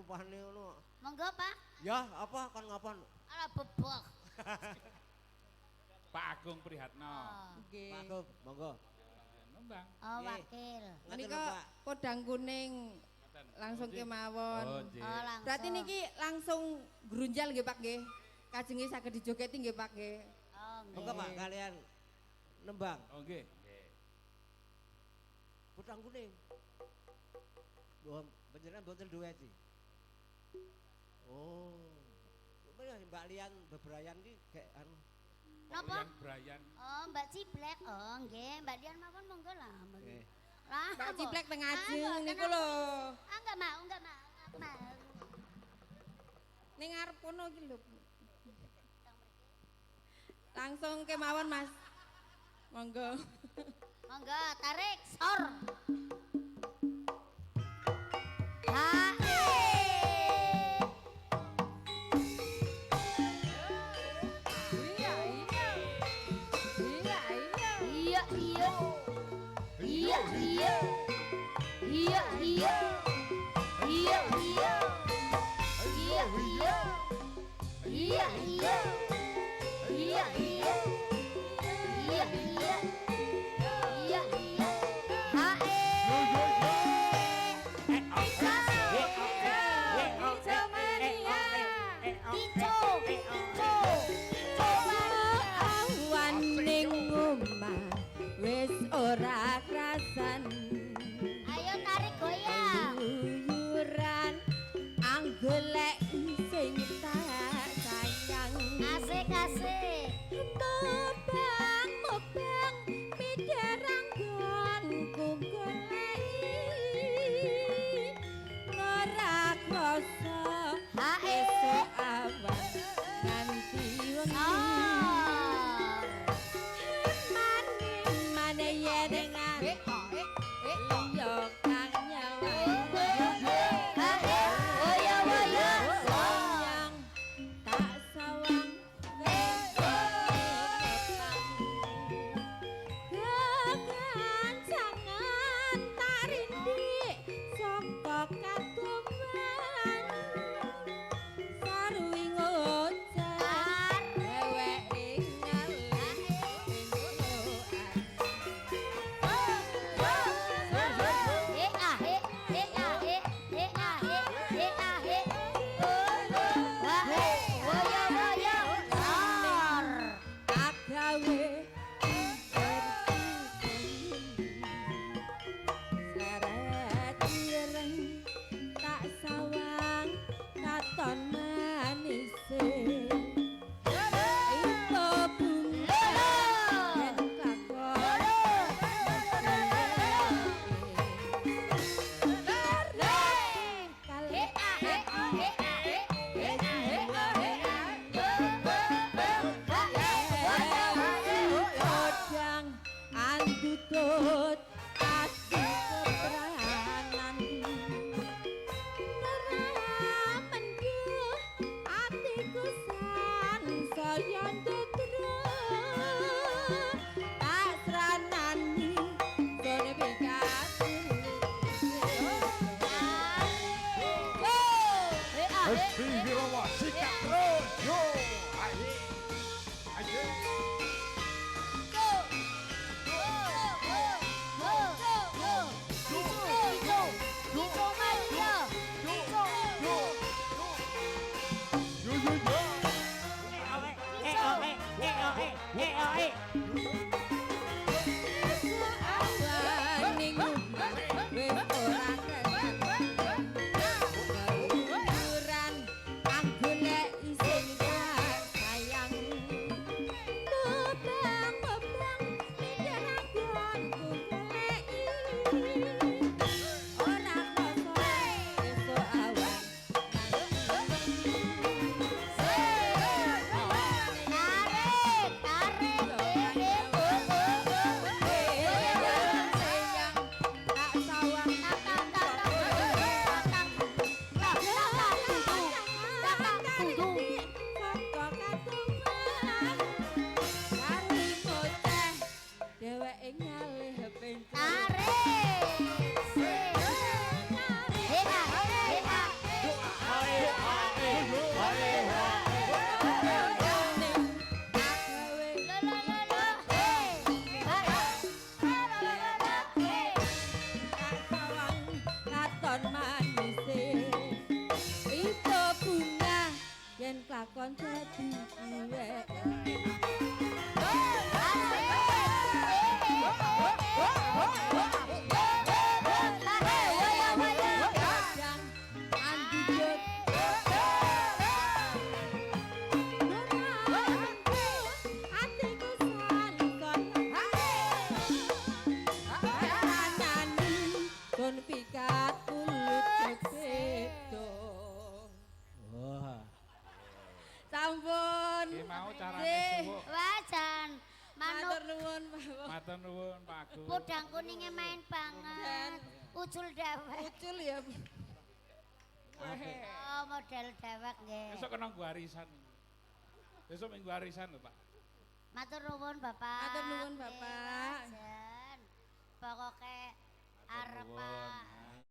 rupane ngono. Monggo, Pak. Ya, apa kan ngapan? Ala bebok. Pak Agung Prihatno. Nggih. Pak Gub, monggo. Nembang. Oh, Nggih. wakil. Menika podang kuning langsung kemawon. Oh, nggih. Oh, langsung. Berarti niki langsung grunjal nggih Pak nggih. Kajenge saged dijogeti nggih Pak nggih. Oh, nggih. Monggo Pak kalian nembang. Oh, nggih. Putang kuning. Wah, panjenengan mboten duwe iki. Oh. Mbak Lian bebrayan iki kayak anu. Napa? Brian. Oh, Mbak Ciblek. Oh, nggih, Mbak Dian mawon monggo lah. Nggih. Lah, Mbak apa? Ciblek teng ajeng Ah, niku kenapa? lho. Ah, enggak mau, enggak mau. Aku mau. Ning ngarep kono iki lho. Langsung kemawon Mas. Monggo. Monggo, tarik sor. Hae. Iya iya. Iya iya. Iya, iya. Iya, iya. Iya, iya. Iya, iya. Iya, iya. Iya, iya. Iya, iya. Iya, iya. Iya, iya. Hae. Ijo mania. Ijo. Ijo. Awan ning omah wis ora krasan. Ayo tarik goyang. Uyuran anggolek sing tak sayang. Asik, asik. Mobang mobang piderang gonku goleki. Ora krasa Hae. esuk awan nganti wengi. Mane yen yo kang nyawa. Hae. Woyo, woyo. Sayang tak sawang kegancangan tak rindik saka katumban sarwi ngoceh dheweke ngalih agawe seret ireng tak sawang katon manise itu bunga dan lakon Kodang andutut asih kebranan Neramanduh atiku san saya ndedro Tak seranani sone pikatun Hesti Wirawa sikat terus. Yo. Ayo. Ayo. Yo yo yo. Awaning wis ora kesan Uyuran anggolek yo. Lo lo lo lo. Hey. Katon manise itu bunga yen klakon dadi ciwek kadang andujut atiku salkon nyanyi kon pikat kulit bedo Wah. sampun Ki mau carane Nggih. suwuk. Wajan. matur Manuk nuwun Bapak. Matur nuwun Pak Agus. pudang kuningnya main banget. Ucul dewek. Ucul ya Oh, model dewek nggih. Besok kena nggo arisan. Besok minggu arisan lho, Pak. Matur nuwun Bapak. Matur nuwun, Nggih, Bapak. Wajan. Pokoke Matur arep nuwun.